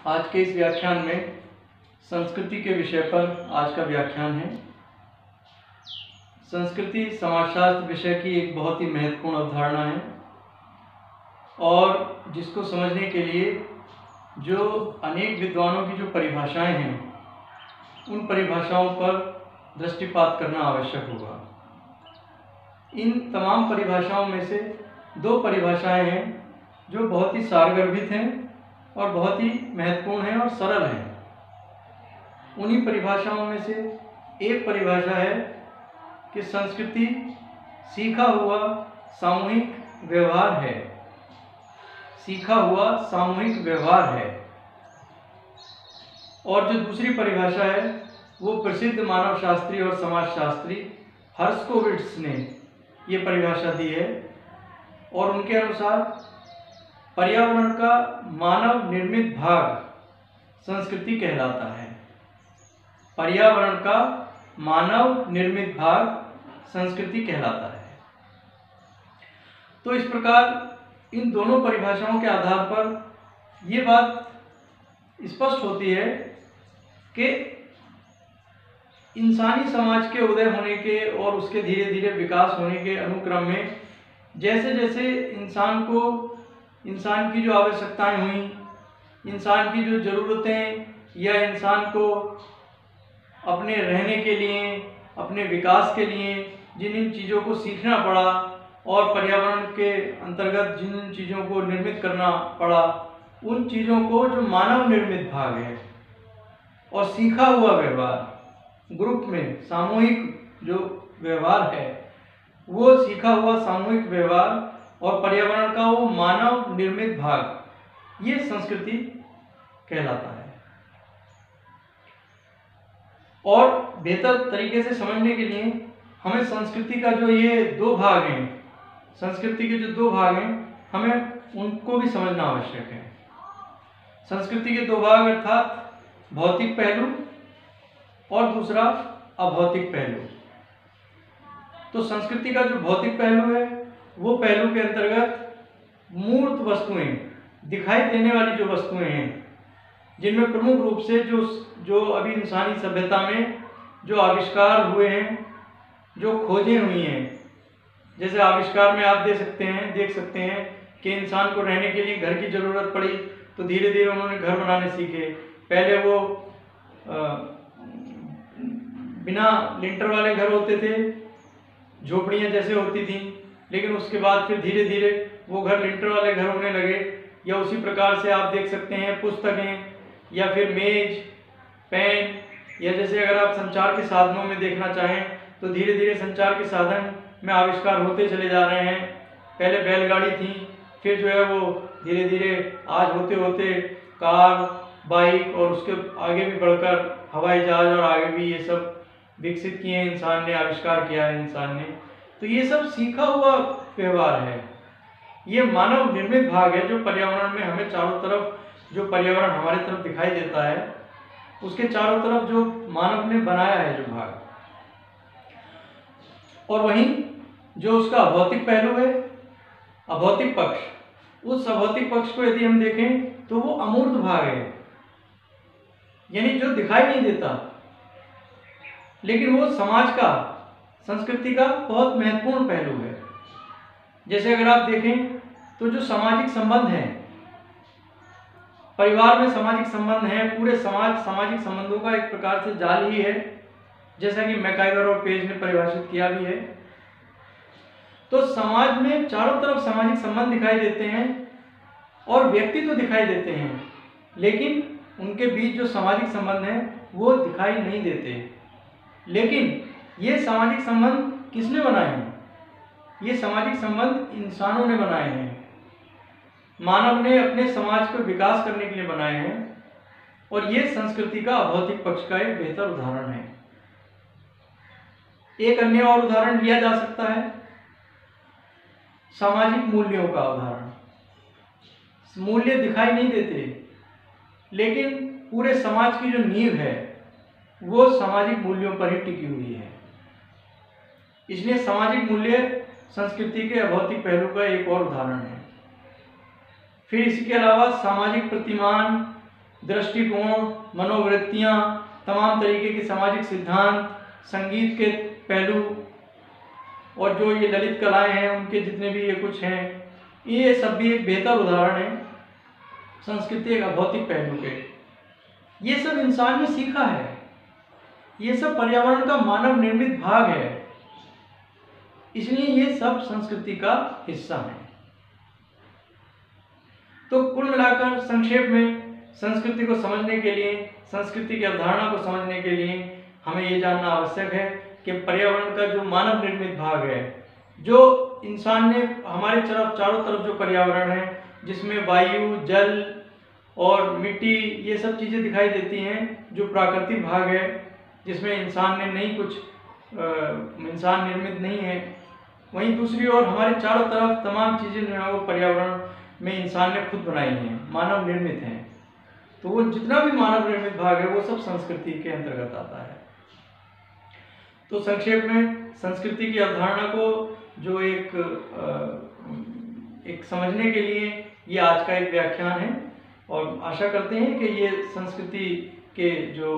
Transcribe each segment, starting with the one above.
आज के इस व्याख्यान में संस्कृति के विषय पर आज का व्याख्यान है। संस्कृति समाजशास्त्र विषय की एक बहुत ही महत्वपूर्ण अवधारणा है और जिसको समझने के लिए जो अनेक विद्वानों की जो परिभाषाएं हैं उन परिभाषाओं पर दृष्टिपात करना आवश्यक होगा। इन तमाम परिभाषाओं में से दो परिभाषाएं हैं जो बहुत ही सारगर्भित हैं और बहुत ही महत्वपूर्ण हैं और सरल हैं। उन्हीं परिभाषाओं में से एक परिभाषा है कि संस्कृति सीखा हुआ सामूहिक व्यवहार है। सीखा हुआ सामूहिक व्यवहार है। और जो दूसरी परिभाषा है वो प्रसिद्ध मानवशास्त्री और समाजशास्त्री हर्स्कोविट्ज़ ने ये परिभाषा दी है और उनके अनुसार पर्यावरण का मानव निर्मित भाग संस्कृति कहलाता है। पर्यावरण का मानव निर्मित भाग संस्कृति कहलाता है। तो इस प्रकार इन दोनों परिभाषाओं के आधार पर ये बात स्पष्ट होती है कि इंसानी समाज के उदय होने के और उसके धीरे धीरे विकास होने के अनुक्रम में जैसे जैसे इंसान की जो आवश्यकताएं हुई, इंसान की जो ज़रूरतें या इंसान को अपने रहने के लिए, अपने विकास के लिए जिन इन चीज़ों को सीखना पड़ा और पर्यावरण के अंतर्गत जिन जिन चीज़ों को निर्मित करना पड़ा, उन चीज़ों को जो मानव निर्मित भाग है और सीखा हुआ व्यवहार, ग्रुप में सामूहिक जो व्यवहार है वो सीखा हुआ सामूहिक व्यवहार और पर्यावरण का वो मानव निर्मित भाग, ये संस्कृति कहलाता है। और बेहतर तरीके से समझने के लिए हमें संस्कृति का जो ये दो भाग हैं, संस्कृति के जो दो भाग हैं, हमें उनको भी समझना आवश्यक है। संस्कृति के दो भाग अर्थात भौतिक पहलू और दूसरा अभौतिक पहलू। तो संस्कृति का जो भौतिक पहलू है वो पहलू के अंतर्गत मूर्त वस्तुएं, दिखाई देने वाली जो वस्तुएं हैं, जिनमें प्रमुख रूप से जो अभी इंसानी सभ्यता में जो आविष्कार हुए हैं, जो खोजें हुई हैं, जैसे आविष्कार में आप देख सकते हैं कि इंसान को रहने के लिए घर की ज़रूरत पड़ी तो धीरे धीरे उन्होंने घर बनाने सीखे। पहले वो बिना लिंटर वाले घर होते थे, झोपड़ियाँ जैसे होती थीं, लेकिन उसके बाद फिर धीरे धीरे वो घर लिंटर वाले घर होने लगे। या उसी प्रकार से आप देख सकते हैं पुस्तकें या फिर मेज, पेन, या जैसे अगर आप संचार के साधनों में देखना चाहें तो धीरे धीरे संचार के साधन में आविष्कार होते चले जा रहे हैं। पहले बैलगाड़ी थी, फिर जो है वो धीरे धीरे आज होते होते कार, बाइक और उसके आगे भी बढ़कर हवाई जहाज और आगे भी ये सब विकसित किए हैं इंसान ने, आविष्कार किया है इंसान ने। तो ये सब सीखा हुआ व्यवहार है, ये मानव निर्मित भाग है जो पर्यावरण में हमें चारों तरफ, जो पर्यावरण हमारे तरफ दिखाई देता है उसके चारों तरफ जो मानव ने बनाया है जो भाग। और वहीं जो उसका अभौतिक पहलू है, अभौतिक पक्ष, उस अभौतिक पक्ष को यदि हम देखें तो वो अमूर्त भाग है, यानी जो दिखाई नहीं देता, लेकिन वो समाज का, संस्कृति का बहुत महत्वपूर्ण पहलू है। जैसे अगर आप देखें तो जो सामाजिक संबंध हैं, परिवार में सामाजिक संबंध हैं, पूरे समाज सामाजिक संबंधों का एक प्रकार से जाल ही है, जैसा कि मैकाइवर और पेज ने परिभाषित किया भी है। तो समाज में चारों तरफ सामाजिक संबंध दिखाई देते हैं और व्यक्ति तो दिखाई देते हैं, लेकिन उनके बीच जो सामाजिक संबंध हैं वो दिखाई नहीं देते। लेकिन ये सामाजिक संबंध किसने बनाए हैं? ये सामाजिक संबंध इंसानों ने बनाए हैं, मानव ने अपने समाज को विकास करने के लिए बनाए हैं। और ये संस्कृति का अभौतिक पक्ष का एक बेहतर उदाहरण है। एक अन्य और उदाहरण लिया जा सकता है सामाजिक मूल्यों का उदाहरण। मूल्य दिखाई नहीं देते, लेकिन पूरे समाज की जो नींव है वो सामाजिक मूल्यों पर ही टिकी हुई है। इसलिए सामाजिक मूल्य संस्कृति के अभौतिक पहलू का एक और उदाहरण है। फिर इसके अलावा सामाजिक प्रतिमान दृष्टिकोण, मनोवृत्तियाँ, तमाम तरीके के सामाजिक सिद्धांत, संगीत के पहलू और जो ये ललित कलाएं हैं उनके जितने भी ये कुछ हैं, ये सब भी एक बेहतर उदाहरण है संस्कृति एक अभौतिक पहलू के। ये सब इंसान ने सीखा है, ये सब पर्यावरण का मानव निर्मित भाग है, इसलिए ये सब संस्कृति का हिस्सा है। तो कुल मिलाकर संक्षेप में संस्कृति को समझने के लिए, संस्कृति की अवधारणा को समझने के लिए हमें ये जानना आवश्यक है कि पर्यावरण का जो मानव निर्मित भाग है, जो इंसान ने हमारे चारों तरफ जो पर्यावरण है, जिसमें वायु, जल और मिट्टी ये सब चीज़ें दिखाई देती हैं, जो प्राकृतिक भाग है, जिसमें इंसान ने नहीं कुछ इंसान निर्मित नहीं है। वहीं दूसरी ओर हमारे चारों तरफ तमाम चीज़ें जो है वो पर्यावरण में इंसान ने खुद बनाई हैं, मानव निर्मित हैं। तो वो जितना भी मानव निर्मित भाग है वो सब संस्कृति के अंतर्गत आता है। तो संक्षेप में संस्कृति की अवधारणा को जो एक समझने के लिए ये आज का एक व्याख्यान है, और आशा करते हैं कि ये संस्कृति के जो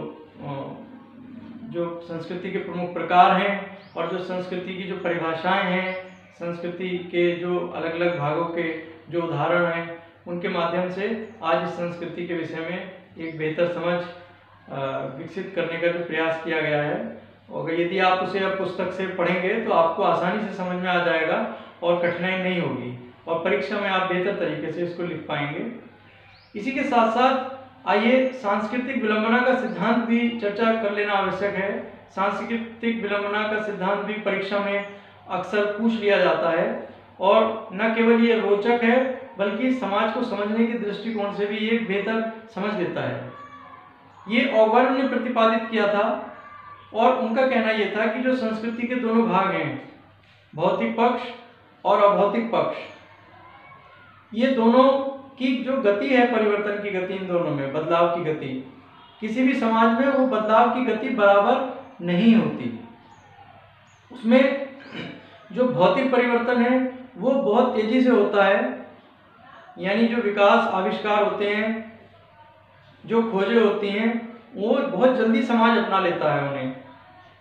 संस्कृति के प्रमुख प्रकार हैं और जो संस्कृति की जो परिभाषाएं हैं, संस्कृति के जो अलग अलग भागों के जो उदाहरण हैं, उनके माध्यम से आज इस संस्कृति के विषय में एक बेहतर समझ विकसित करने का जो प्रयास किया गया है, और यदि आप उसे अब पुस्तक से पढ़ेंगे तो आपको आसानी से समझ में आ जाएगा और कठिनाई नहीं होगी, और परीक्षा में आप बेहतर तरीके से इसको लिख पाएंगे। इसी के साथ साथ आइए सांस्कृतिक विलंबना का सिद्धांत भी चर्चा कर लेना आवश्यक है। सांस्कृतिक विलंबना का सिद्धांत भी परीक्षा में अक्सर पूछ लिया जाता है, और न केवल ये रोचक है बल्कि समाज को समझने के दृष्टिकोण से भी ये बेहतर समझ देता है। ये ऑगबर्न ने प्रतिपादित किया था, और उनका कहना यह था कि जो संस्कृति के दोनों भाग हैं, भौतिक पक्ष और अभौतिक पक्ष, ये दोनों की जो गति है, परिवर्तन की गति, इन दोनों में बदलाव की गति, किसी भी समाज में वो बदलाव की गति बराबर नहीं होती। उसमें जो भौतिक परिवर्तन है वो बहुत तेजी से होता है, यानी जो विकास आविष्कार होते हैं, जो खोजें होती हैं, वो बहुत जल्दी समाज अपना लेता है उन्हें।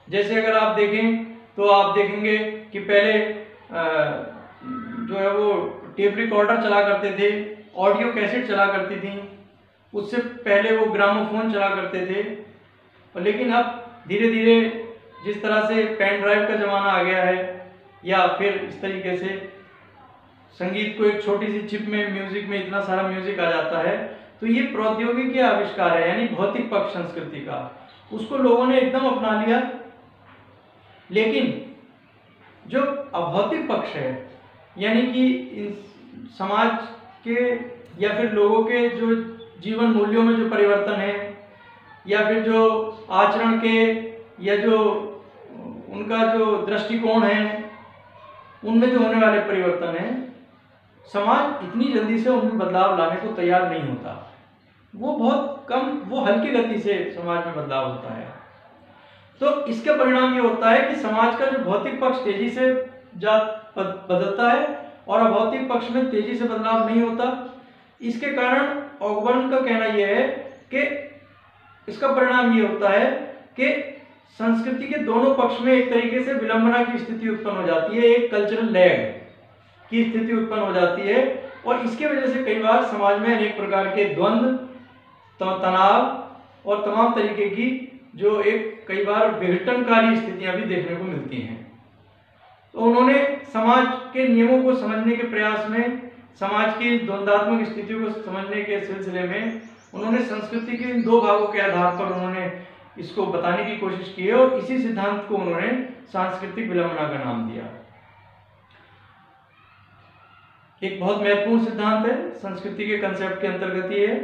जैसे अगर आप देखें तो आप देखेंगे कि पहले जो है वो टेप रिकॉर्डर चला करते थे, ऑडियो कैसेट चला करती थी, उससे पहले वो ग्रामोफोन चला करते थे, लेकिन अब धीरे धीरे जिस तरह से पेन ड्राइव का ज़माना आ गया है, या फिर इस तरीके से संगीत को एक छोटी सी चिप में, म्यूजिक में इतना सारा म्यूजिक आ जाता है, तो ये प्रौद्योगिकी आविष्कार है, यानी भौतिक पक्ष संस्कृति का, उसको लोगों ने एकदम अपना लिया। लेकिन जो अभौतिक पक्ष है, यानी कि समाज के या फिर लोगों के जो जीवन मूल्यों में जो परिवर्तन है, या फिर जो आचरण के या जो उनका जो दृष्टिकोण है, उनमें जो होने वाले परिवर्तन हैं, समाज इतनी जल्दी से उनमें बदलाव लाने को तैयार नहीं होता। वो बहुत कम, वो हल्की गति से समाज में बदलाव होता है। तो इसका परिणाम ये होता है कि समाज का जो भौतिक पक्ष तेजी से बदलता है और अभौतिक पक्ष में तेजी से बदलाव नहीं होता। इसके कारण ऑगबर्न का कहना यह है कि इसका परिणाम ये होता है कि संस्कृति के दोनों पक्ष में एक तरीके से विलंबना की स्थिति उत्पन्न हो जाती है, एक कल्चरल लैग की स्थिति उत्पन्न हो जाती है, और इसके वजह से कई बार समाज में अनेक प्रकार के द्वंद्व, तनाव और तमाम तरीके की जो एक कई बार विघटनकारी स्थितियां भी देखने को मिलती हैं। तो उन्होंने समाज के नियमों को समझने के प्रयास में, समाज की द्वंद्वात्मक स्थितियों को समझने के सिलसिले में उन्होंने संस्कृति के इन दो भागों के आधार पर उन्होंने इसको बताने की कोशिश की है, और इसी सिद्धांत को उन्होंने सांस्कृतिक विलंबना का नाम दिया। एक बहुत महत्वपूर्ण सिद्धांत है, संस्कृति के कंसेप्ट के अंतर्गत ही है।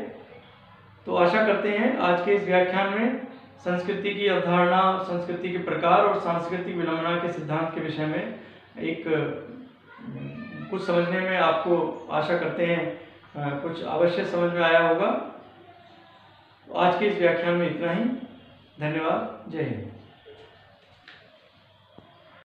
तो आशा करते हैं आज के इस व्याख्यान में संस्कृति की अवधारणा, संस्कृति के प्रकार और सांस्कृतिक विलंबना के सिद्धांत के विषय में एक कुछ समझने में आपको, आशा करते हैं कुछ अवश्य समझ में आया होगा। आज के इस व्याख्यान में इतना ही। धन्यवाद। जय हिंद।